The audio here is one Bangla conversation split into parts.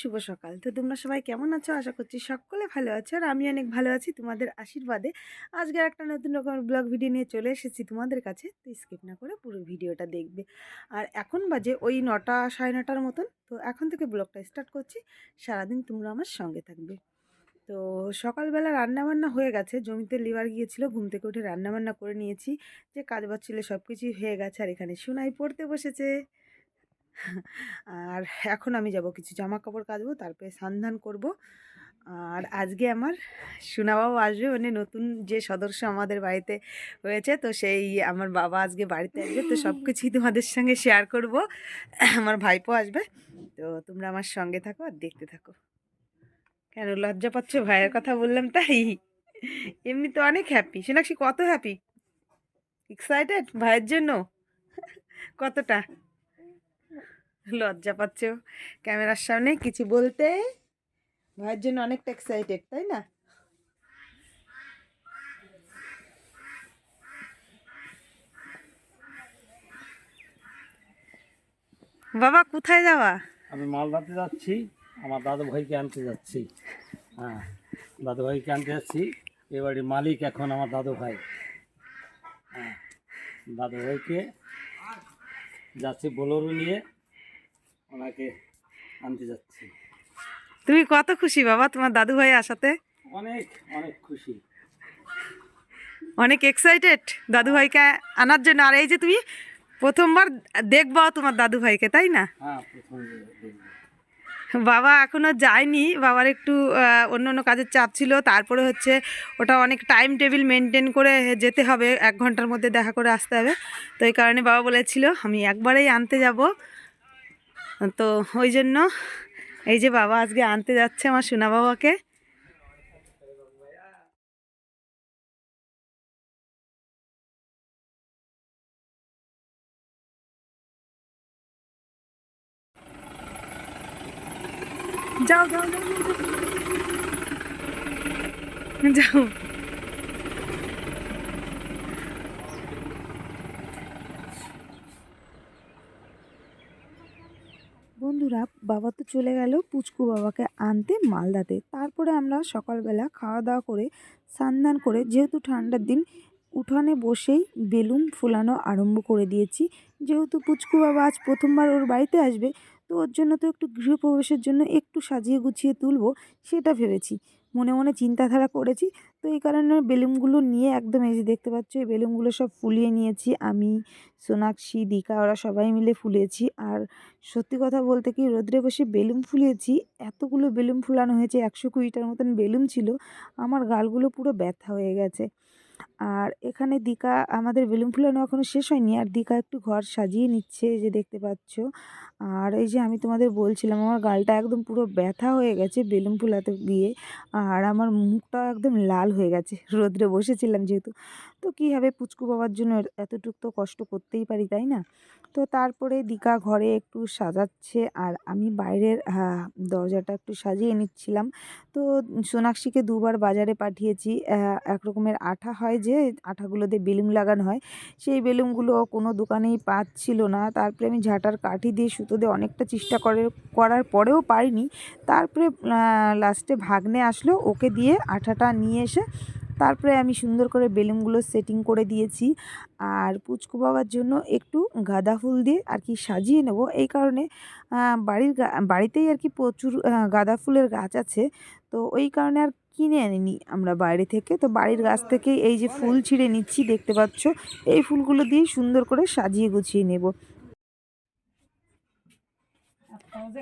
শুভ সকাল। তো তোমরা সবাই কেমন আছো? আশা করছি সকলে ভালো আছো। আর আমি অনেক ভালো আছি তোমাদের আশীর্বাদে। আজকে একটা নতুন রকমের ব্লগ ভিডিও নিয়ে চলে এসেছি তোমাদের কাছে। তো স্কিপ না করে পুরো ভিডিওটা দেখবে। আর এখন বাজে ওই 9টা 9:30টার মতন। তো এখন থেকে ব্লগটা স্টার্ট করছি। সারাদিন তোমরা আমার সঙ্গে থাকবে। তো সকালবেলা রান্নাবান্না হয়ে গেছে। জমিতে লিভার গিয়েছিল, ঘুম থেকে উঠে রান্নাবান্না করে নিয়েছি। যে কাজ বাজ ছিল সব কিছুই হয়ে গেছে। আর এখানে সুনাই পড়তে বসেছে। আর এখন আমি যাব কিছু জামা কাপড় কাচবো, তারপরে স্নান করব। আর আজকে আমার সোনাবাবু আসবে, মানে নতুন যে সদস্য আমাদের বাড়িতে হয়েছে, তো সেই আমার বাবা আজকে বাড়িতে আসবে। তো সব কিছুই তোমাদের সঙ্গে শেয়ার করব। আমার ভাইপো আসবে। তো তোমরা আমার সঙ্গে থাকো আর দেখতে থাকো। কেন লজ্জা পাচ্ছ? ভাইয়ের কথা বললাম তাই? এমনি তো অনেক হ্যাপি। সোনাক্ষী কত হ্যাপি, এক্সাইটেড ভাইয়ের জন্য? কতটা লজ্জা পাচ্ছ ক্যামেরার সামনে কিছু বলতে? ভাইয়ের জন্য অনেকটা এক্সাইটেড, তাই না? বাবা কোথায় যাওয়া? আমি মালদাতে যাচ্ছি, আমার দাদু ভাইকে আনতে যাচ্ছি। হ্যাঁ, দাদু ভাইকে আনতে যাচ্ছি। এ বাড়ির মালিক এখন আমার দাদু ভাই। হ্যাঁ, দাদু ভাইকে যাচ্ছি বোলেরো নিয়ে, ওনাকে আনতে যাচ্ছি। তুমি কত খুশি বাবা তোমার দাদু ভাই আসাতে? অনেক অনেক খুশি, অনেক এক্সাইটেড দাদু ভাইকে আনার জন্য। আর এই যে তুমি প্রথমবার দেখবা তোমার দাদু ভাইকে, তাই না? হ্যাঁ প্রথম দেখব। বাবা এখনো যায়নি, বাবার একটু অন্য অন্য কাজের চাপ ছিল। তারপরে হচ্ছে ওটা অনেক টাইম টেবিল মেনটেন করে যেতে হবে, 1 ঘন্টার মধ্যে দেখা করে আসতে হবে। তো এই কারণে বাবা বলেছিল আমি একবারেই আনতে যাব। তো ওই জন্য এই যে বাবা আজকে আনতে যাচ্ছে আমার সোনা বাবাকে। যাও যাও যাও যাও যাও। বন্ধুরা, বাবা তো চলে গেল পুচকু বাবাকে আনতে মালদাতে। তারপরে আমরা সকালবেলা খাওয়া দাওয়া করে স্নান করে, যেহেতু ঠান্ডার দিন, উঠানে বসেই বেলুন ফুলানো আরম্ভ করে দিয়েছি। যেহেতু পুচকু বাবা আজ প্রথমবার ওর বাড়িতে আসবে, তো ওর জন্য তো একটু গৃহপ্রবেশের জন্য একটু সাজিয়ে গুছিয়ে তুলবো, সেটা ভেবেছি। মনে মনে চিন্তাধারা করেছি। তো এই কারণে বেলুনগুলো নিয়ে একদম, এই যে দেখতে পাচ্ছ, এই বেলুনগুলো সব ফুলিয়ে নিয়েছি আমি, সোনাক্ষী, দিকা, ওরা সবাই মিলে ফুলিয়েছি। আর সত্যি কথা বলতে কি, রোদ্রে বসে বেলুন ফুলিয়েছি। এতগুলো বেলুন ফুলানো হয়েছে, 120টার মতন বেলুন ছিল। আমার গালগুলো পুরো ব্যথা হয়ে গেছে। আর এখানে দিকা, আমাদের বেলুন ফুলানো এখনও শেষ হয়নি, আর দিকা একটু ঘর সাজিয়ে নিচ্ছে, এই যে দেখতে পাচ্ছ। আর এই যে আমি তোমাদের বলছিলাম, আমার গালটা একদম পুরো ব্যথা হয়ে গেছে বেলুন ফুলাতে গিয়ে। আর আমার মুখটা একদম লাল হয়ে গেছে, রোদ্রে বসেছিলাম যেহেতু। তো কী হবে, পুচকু বাবার জন্য এতটুকু তো কষ্ট করতেই পারি, তাই না? তো তারপরে দিকা ঘরে একটু সাজাচ্ছে, আর আমি বাইরের দরজাটা একটু সাজিয়ে নিচ্ছিলাম। তো সোনাক্ষীকে 2বার বাজারে পাঠিয়েছি। এক রকমের আঠা হয়, যে আঠাগুলো দিয়ে বেলুন লাগানো হয়, সেই বেলুনগুলো কোনো দোকানেই পাচ্ছিল না। তারপরে আমি ঝাঁটার কাঠি দিয়ে সুতো দিয়ে অনেকটা চেষ্টা করার পরেও পারিনি। তারপরে লাস্টে ভাগ্নে আসলো, ওকে দিয়ে আঠাটা নিয়ে এসে তারপরে আমি সুন্দর করে বেলুনগুলো সেটিং করে দিয়েছি। আর পুচকু বাবার জন্য একটু গাঁদা ফুল দিয়ে আর কি সাজিয়ে নেব। এই কারণে বাড়িতেই আর কি প্রচুর গাঁদা ফুলের গাছ আছে। তো ওই কারণে আর কিনে আনিনি আমরা বাইরে থেকে। তো বাড়ির গাছ থেকেই এই যে ফুল ছিঁড়ে নিচ্ছি, দেখতে পাচ্ছ। এই ফুলগুলো দিয়ে সুন্দর করে সাজিয়ে গুছিয়ে নেব।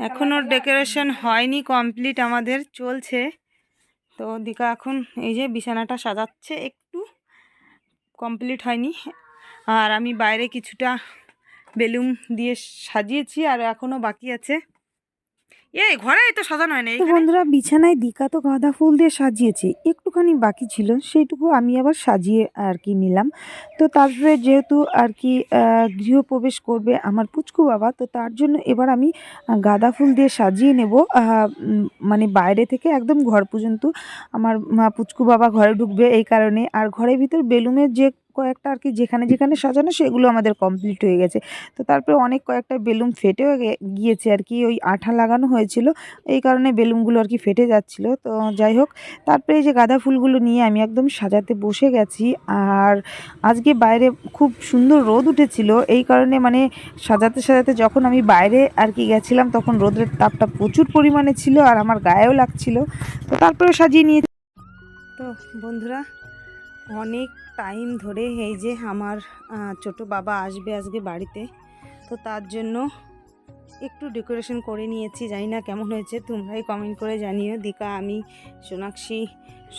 এখনও ডেকোরেশন হয়নি, কমপ্লিট আমাদের চলছে। তো দিকা এখন এই যে বিছানাটা সাজাচ্ছে, একটু কমপ্লিট হয়নি। আর আমি বাইরে কিছুটা বেলুন দিয়ে সাজিয়েছি, আর এখনও বাকি আছে। এই ঘরেই তো সাজানো হয় না। তো বন্ধুরা, বিছানায় দিকা তো গাঁদা ফুল দিয়ে সাজিয়েছে, একটুখানি বাকি ছিল, সেইটুকু আমি আবার সাজিয়ে আর কি নিলাম। তো তারপরে যেহেতু আর কি গৃহপ্রবেশ করবে আমার পুচকু বাবা, তো তার জন্য এবার আমি গাঁদা ফুল দিয়ে সাজিয়ে নেব। মানে বাইরে থেকে একদম ঘর পর্যন্ত আমার পুচকু বাবা ঘরে ঢুকবে, এই কারণে। আর ঘরের ভিতর বেলুনের যে কয়েকটা আর কি যেখানে যেখানে সাজানো সেগুলো আমাদের কমপ্লিট হয়ে গেছে। তো তারপরে অনেক কয়েকটা বেলুন ফেটেও গিয়েছে আর কি, ওই আঠা লাগানো হয়েছিল এই কারণে বেলুনগুলো আর কি ফেটে যাচ্ছিল। তো যাই হোক, তারপরে এই যে গাঁদা ফুলগুলো নিয়ে আমি একদম সাজাতে বসে গেছি। আর আজকে বাইরে খুব সুন্দর রোদ উঠেছিল, এই কারণে মানে সাজাতে সাজাতে যখন আমি বাইরে আর কি গেছিলাম তখন রোদের তাপটা প্রচুর পরিমাণে ছিল আর আমার গায়েও লাগছিল। তো তারপরেও সাজিয়ে নিয়ে, তো বন্ধুরা অনেক টাইম ধরে এই যে আমার ছোট বাবা আসবে আজকে বাড়িতে, তো তার জন্য একটু ডেকোরেশন করে নিয়েছি। জানি না কেমন হয়েছে, তোমরাই কমেন্ট করে জানিও। দিকা, আমি, সোনাক্ষী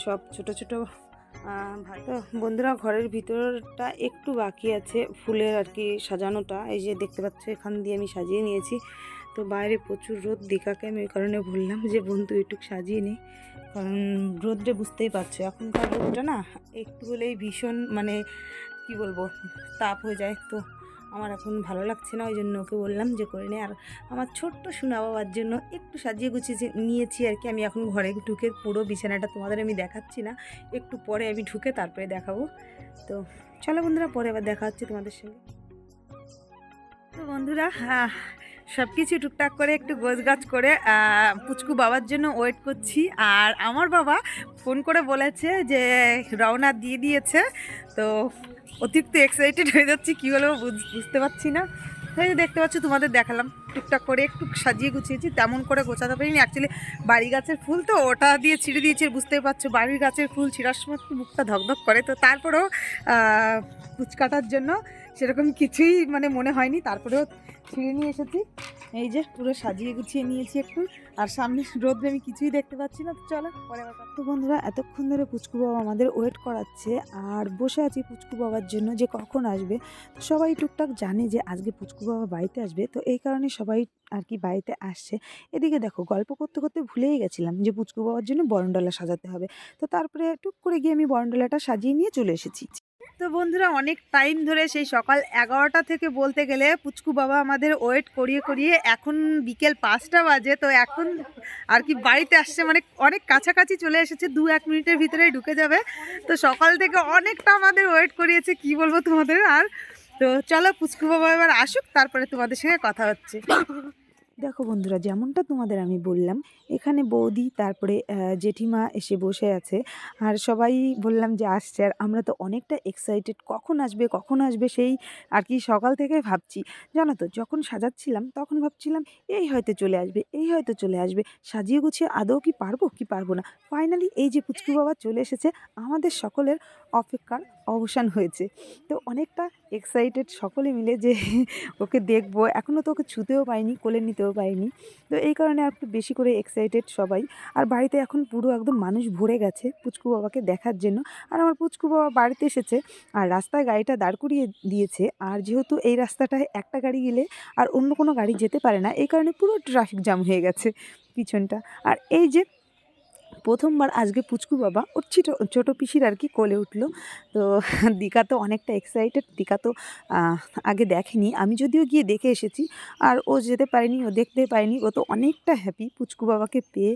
সব ছোট ছোট তো বন্ধুরা ঘরের ভিতরটা একটু বাকি আছে ফুলের আর কি সাজানোটা। এই যে দেখতে পাচ্ছ এখান দিয়ে আমি সাজিয়ে নিয়েছি। তো বাইরে প্রচুর রোদ, দিকাকে আমি ওই কারণে বললাম যে বন্ধু একটু সাজিয়ে নে, কারণ রোদটা বুঝতেই পারছো এখনকার রোদটা না একটু হলেই ভীষণ মানে কি বলবো তাপ হয়ে যায়। তো আমার এখন ভালো লাগছে না, ওই জন্য ওকে বললাম যে করে নে। আর আমার ছোট্ট সোনা বাবার জন্য একটু সাজিয়ে গুছিয়ে নিয়েছি আর কি। আমি এখন ঘরে ঢুকে পুরো বিছানাটা তোমাদের আমি দেখাচ্ছি না, একটু পরে আমি ঢুকে তারপরে দেখাবো। তো চলো বন্ধুরা, পরে আবার দেখা হচ্ছে তোমাদের সঙ্গে। তো বন্ধুরা সব কিছু টুকটাক করে একটু গোছগাছ করে পুচকু বাবার জন্য ওয়েট করছি। আর আমার বাবা ফোন করে বলেছে যে রওনা দিয়ে দিয়েছে। তো অতিরিক্ত এক্সাইটেড হয়ে যাচ্ছি, কী বলবো বুঝতে পারছি না। এই যে দেখতে পাচ্ছ তোমাদের দেখালাম, টুকটাক করে একটু সাজিয়ে গুছিয়েছি, তেমন করে গোছাতে পারিনি। অ্যাকচুয়ালি বাড়ি গাছের ফুল তো ওটা দিয়ে ছিঁড়ে দিয়েছে, বুঝতেই পারছো বাড়ির গাছের ফুল ছিঁড়ার সময় একটু মুখটা ধকধক করে। তো তারপরেও কুচকাটার জন্য সেরকম কিছুই মানে মনে হয়নি, তারপরেও ছিঁড়ে নিয়ে এসেছি। এই যে পুরো সাজিয়ে গুছিয়ে নিয়েছি একটু। আর সামনে রোদ্রে আমি কিছুই দেখতে পাচ্ছি না। তো চলো পরে আবার। তো বন্ধুরা এতক্ষণ ধরে পুচকু বাবা আমাদের ওয়েট করাচ্ছে আর বসে আছি পুচকু বাবার জন্য যে কখন আসবে। তো সবাই টুকটাক জানে যে আজকে পুচকু বাবা বাড়িতে আসবে, তো এই কারণে সবাই আর কি বাড়িতে আসছে। এদিকে দেখো গল্প করতে করতে ভুলেই গেছিলাম যে পুচকু বাবার জন্য বরণডালা সাজাতে হবে। তো তারপরে টুক করে গিয়ে আমি বরণডালাটা সাজিয়ে নিয়ে চলে এসেছি। তো বন্ধুরা অনেক টাইম ধরে সেই সকাল 11টা থেকে বলতে গেলে পুচকু বাবা আমাদের ওয়েট করিয়ে করিয়ে এখন বিকেল 5টা বাজে। তো এখন আর কি বাড়িতে আসছে, মানে অনেক কাছাকাছি চলে এসেছে, 2-1 মিনিটের ভিতরেই ঢুকে যাবে। তো সকাল থেকে অনেকটা আমাদের ওয়েট করিয়েছে, কি বলবো তোমাদের। আর তো চলো পুচকু বাবা এবার আসুক, তারপরে তোমাদের সঙ্গে কথা হচ্ছে। দেখো বন্ধুরা যেমনটা তোমাদের আমি বললাম, এখানে বৌদি তারপরে জেঠিমা এসে বসে আছে আর সবাই বললাম যে আসছে। আর আমরা তো অনেকটা এক্সাইটেড, কখন আসবে কখন আসবে সেই আর কি সকাল থেকে ভাবছি। জানো তো যখন সাজাচ্ছিলাম তখন ভাবছিলাম এই হয়তো চলে আসবে, এই হয়তো চলে আসবে, সাজিয়ে গুছিয়ে আদৌ কি পারবো কি পারবো না। ফাইনালি এই যে পুচকু বাবা চলে এসেছে, আমাদের সকলের অপেক্ষার অবসান হয়েছে। তো অনেকটা এক্সাইটেড সকলে মিলে যে ওকে দেখবো। এখনও তো ওকে ছুঁতেও পাইনি, কোলে নিতেও পাইনি। তো এই কারণে আর একটু বেশি করে এক্সাইটেড সবাই। আর বাড়িতে এখন পুরো একদম মানুষ ভরে গেছে পুচকু বাবাকে দেখার জন্য। আর আমার পুচকু বাবা বাড়িতে এসেছে আর রাস্তায় গাড়িটা দাঁড় করিয়ে দিয়েছে। আর যেহেতু এই রাস্তাটায় একটা গাড়ি গেলে আর অন্য কোনো গাড়ি যেতে পারে না, এই কারণে পুরো ট্রাফিক জ্যাম হয়ে গেছে পিছনটা। আর এই যে প্রথমবার আজকে পুচকু বাবা ওর ছোটো পিসির আর কি কোলে উঠলো। তো দিকা তো অনেকটা এক্সাইটেড, দিকা তো আগে দেখেনি, আমি যদিও গিয়ে দেখে এসেছি। আর ও যেতে পারেনি, ও দেখতে পায়নি, ও তো অনেকটা হ্যাপি পুচকু বাবাকে পেয়ে।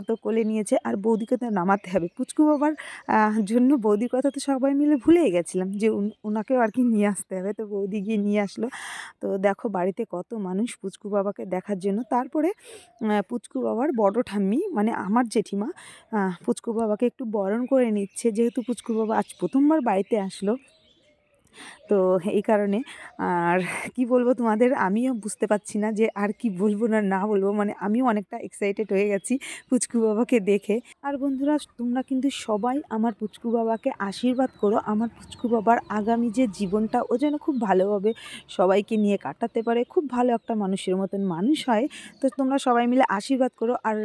তো কোলে নিয়েছে আর বৌদিকে তো নামাতে হবে পুচকু বাবার জন্য। বৌদির কথা তো সবাই মিলে ভুলেই গেছিলাম যে ওনাকেও আর কি নিয়ে আসতে হবে। তো বৌদি গিয়ে নিয়ে আসলো। তো দেখো বাড়িতে কত মানুষ পুচকু বাবাকে দেখার জন্য। তারপরে পুচকু বাবার বড় ঠাম্মি মানে আমার জেঠিমা পুচকু বাবাকে একটু বরণ করে নিচ্ছে, যেহেতু পুচকু বাবা আজ প্রথমবার বাড়িতে আসলো। তো এই কারণে আর কি বলবো তোমাদের, আমিও বুঝতে পারছি না যে আর কি বলবো না না বলবো, মানে আমিও অনেকটা এক্সাইটেড হয়ে গেছি পুচকু বাবাকে দেখে। আর বন্ধুরা তোমরা কিন্তু সবাই আমার পুচকু বাবাকে আশীর্বাদ করো, আমার পুচকু বাবার আগামী যে জীবনটা ও যেন খুব ভালোভাবে সবাইকে নিয়ে কাটাতে পারে, খুব ভালো একটা মানুষের মতন মানুষ হয়। তো তোমরা সবাই মিলে আশীর্বাদ করো আর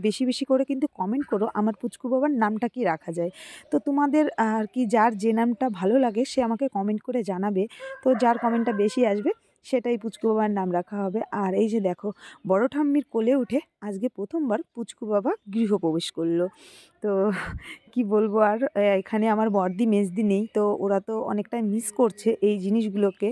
বেশি বেশি করে কিন্তু কমেন্ট করো আমার পুচকু বাবার নামটা কি রাখা যায়। তো তোমাদের আর কি যার যে নামটা ভালো লাগে সে আমাকে কমেন্ট করে জানাবে। তো যার কমেন্টটা বেশি আসবে সেটাই পুচকু বাবার নাম রাখা হবে। আর এই যে দেখো, বড় ঠাম্মির কোলে উঠে আজকে প্রথমবার পুচকু বাবা গৃহপ্রবেশ করলো। তো কি বলবো আর, এখানে আমার বড়দি মেজদি নেই, তো ওরা তো অনেকটাই মিস করছে এই জিনিসগুলোকে।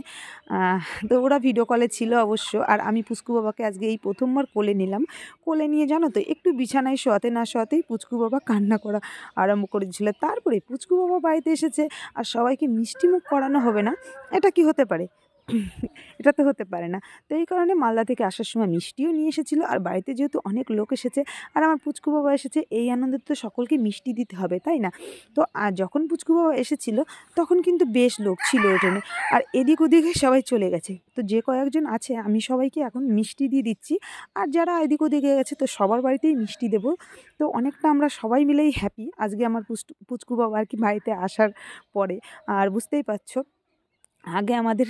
তো ওরা ভিডিও কলে ছিল অবশ্য, আর আমি পুচকু বাবাকে আজকে এই প্রথমবার কোলে নিলাম। কোলে নিয়ে জানো তো, একটু বিছানায় শোয়াতে না শোয়াতেই পুচকু বাবা কান্না করা আরম্ভ করে দিয়েছিল। তারপরে পুচকু বাবা বাড়িতে এসেছে আর সবাইকে মিষ্টিমুখ করানো হবে না, এটা কি হতে পারে? এটা তো হতে পারে না। তো এই কারণে মালদা থেকে আসার সময় মিষ্টিও নিয়ে এসেছিল, আর বাড়িতে যেহেতু অনেক লোক এসেছে আর আমার পুচকু বাবা এসেছে, এই আনন্দে তো সকলকে মিষ্টি দিতে হবে, তাই না? তো যখন পুচকু বাবা এসেছিল তখন কিন্তু বেশ লোক ছিল ওখানে, আর এদিক ওদিকে সবাই চলে গেছে। তো যে কয়েকজন আছে আমি সবাইকে এখন মিষ্টি দিয়ে দিচ্ছি, আর যারা এদিক ওদিকে গেছে তো সবার বাড়িতেই মিষ্টি দেবো। তো অনেকটা আমরা সবাই মিলেই হ্যাপি আজকে আমার পুচকু বাবা আর কি বাড়িতে আসার পরে। আর বুঝতেই পারছো, আগে আমাদের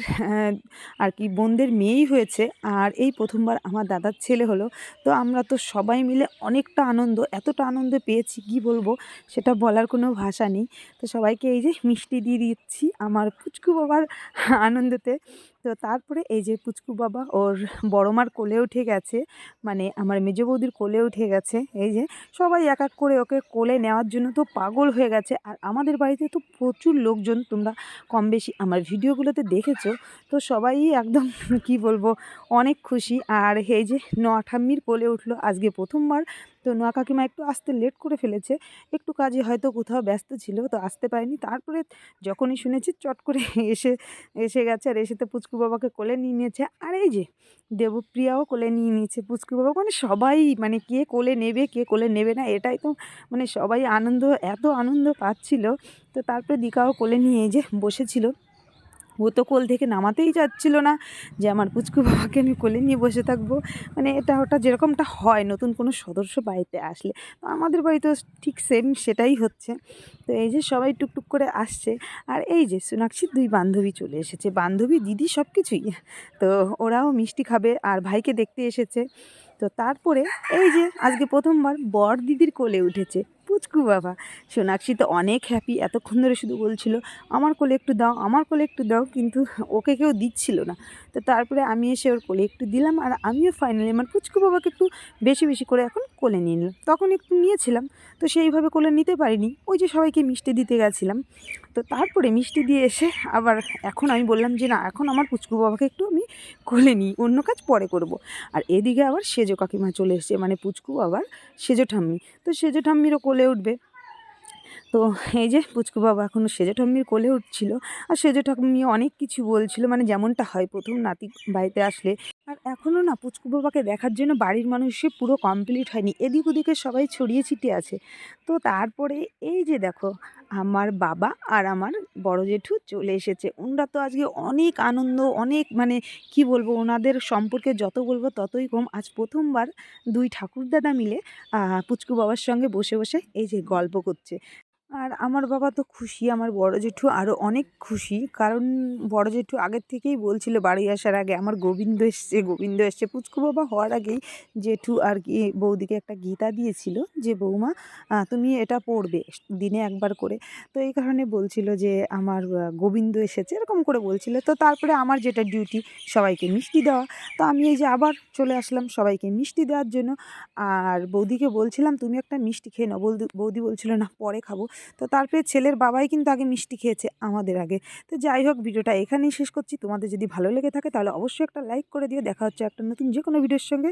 আর কি বোনদের মেয়েই হয়েছে, আর এই প্রথমবার আমার দাদার ছেলে হলো। তো আমরা তো সবাই মিলে অনেকটা আনন্দ, এতটা আনন্দ পেয়েছি কি বলবো, সেটা বলার কোনো ভাষা নেই। তো সবাইকে এই যে মিষ্টি দিয়ে দিচ্ছি আমার পুচকু বাবার আনন্দতে। তো তারপরে এই যে পুচকু বাবা ওর বড় মার কোলে উঠে গেছে, মানে আমার মেজ বৌদির কোলে উঠে গেছে। এই যে সবাই এক এক করে ওকে কোলে নেওয়ার জন্য তো পাগল হয়ে গেছে, আর আমাদের বাড়িতে তো প্রচুর লোকজন, তোমরা কম বেশি আমার ভিডিওগুলোতে দেখেছো। তো সবাই একদম কি বলবো, অনেক খুশি। আর এই যে নোয়া ঠাম্মির কোলে উঠলো আজকে প্রথমবার। তো নোয়া কাকিমা একটু আসতে লেট করে ফেলেছে, একটু কাজে হয়তো কোথাও ব্যস্ত ছিল তো আসতে পারেনি। তারপরে যখনই শুনেছি চট করে এসে এসে গেছে, আর এসে তো পুচকু বাবাকে কোলে নিয়ে নিয়েছে। আর এই যে দেবপ্রিয়াও কোলে নিয়ে নিয়েছে পুচকু বাবা, মানে সবাই, মানে কে কোলে নেবে কে কোলে নেবে না, এটাই তো মানে সবাই আনন্দ, এত আনন্দ পাচ্ছিল। তো তারপরে দিকাও কোলে নিয়ে এই যে বসেছিল। ও তো কোল থেকে নামাতেই যাচ্ছিল না যে আমার পুচকু বাবাকে আমি কোলে নিয়ে বসে থাকবো। মানে এটা ওটা যেরকমটা হয় নতুন কোনো সদস্য বাড়িতে আসলে, তো আমাদের বাড়িতেও ঠিক সেম সেটাই হচ্ছে। তো এই যে সবাই টুকটুক করে আসছে, আর এই যে সোনাক্ষীর দুই বান্ধবী চলে এসেছে, বান্ধবী দিদি সব কিছুই। তো ওরাও মিষ্টি খাবে আর ভাইকে দেখতে এসেছে। তো তারপরে এই যে আজকে প্রথমবার বর দিদির কোলে উঠেছে পুচকু বাবা। সোনাক্ষী তো অনেক হ্যাপি, এতক্ষণ ধরে শুধু বলছিল আমার কোলে একটু দাও, আমার কোলে একটু দাও, কিন্তু ওকে কেউ দিচ্ছিল না। তো তারপরে আমি এসে ওর কোলে একটু দিলাম, আর আমিও ফাইনালি আমার পুচকু বাবাকে একটু বেশি বেশি করে এখন কোলে নিয়ে নিলাম। তখন একটু নিয়েছিলাম, তো সেইভাবে কোলে নিতে পারিনি, ওই যে সবাইকে মিষ্টি দিতে গেছিলাম। তো তারপরে মিষ্টি দিয়ে এসে আবার এখন আমি বললাম যে না, এখন আমার পুচকু বাবাকে একটু আমি কোলে নিই, অন্য কাজ পরে করব। আর এদিকে আবার সেজো কাকিমা চলে এসেছে, মানে পুচকু আবার সেজো ঠাম্মি, তো সেজো ঠাম্মিরও কোলে উঠবে। তো এই যে পুচকু বাবা এখনও সেজো ঠাম্মির কোলে উঠছিল, আর সেজো ঠাম্মি অনেক কিছু বলছিল, মানে যেমনটা হয় প্রথম নাতি বাড়িতে আসলে। আর এখনও না পুচকু বাবাকে দেখার জন্য বাড়ির মানুষের পুরো কমপ্লিট হয়নি, এদিক ওদিকে সবাই ছড়িয়ে ছিটিয়ে আছে। তো তারপরে এই যে দেখো, আমার বাবা আর আমার বড় জেঠু চলে এসেছে। ওনারা তো আজকে অনেক আনন্দ, অনেক মানে কি বলবো, ওনাদের সম্পর্কে যত বলবো ততই কম। আজ প্রথমবার দুই ঠাকুরদাদা মিলে পুচকু বাবার সঙ্গে বসে বসে এই যে গল্প করছে। আর আমার বাবা তো খুশি, আমার বড় জেঠু আরও অনেক খুশি, কারণ বড় জেঠু আগের থেকেই বলছিল বাড়ি আসার আগে আমার গোবিন্দ এসছে, গোবিন্দ এসছে। পুচকু বাবা হওয়ার আগেই জেঠু আর কি বৌদিকে একটা গীতা দিয়েছিল যে বৌমা তুমি এটা পড়বে দিনে একবার করে। তো এই কারণে বলছিল যে আমার গোবিন্দ এসেছে, এরকম করে বলছিল। তো তারপরে আমার যেটা ডিউটি সবাইকে মিষ্টি দেওয়া, তো আমি এই যে আবার চলে আসলাম সবাইকে মিষ্টি দেওয়ার জন্য। আর বৌদিকে বলছিলাম তুমি একটা মিষ্টি খেয়ে নাও, বৌদি বলছিল না পরে খাবো। তো তারপরে ছেলের বাবাই কিন্তু আগে মিষ্টি খেয়েছে আমাদের আগে। তো যাই হোক, ভিডিওটা এখানেই শেষ করছি। তোমাদের যদি ভালো লেগে থাকে তাহলে অবশ্যই একটা লাইক করে দিও। দেখা হচ্ছে একটা নতুন যে কোনো ভিডিওর সঙ্গে।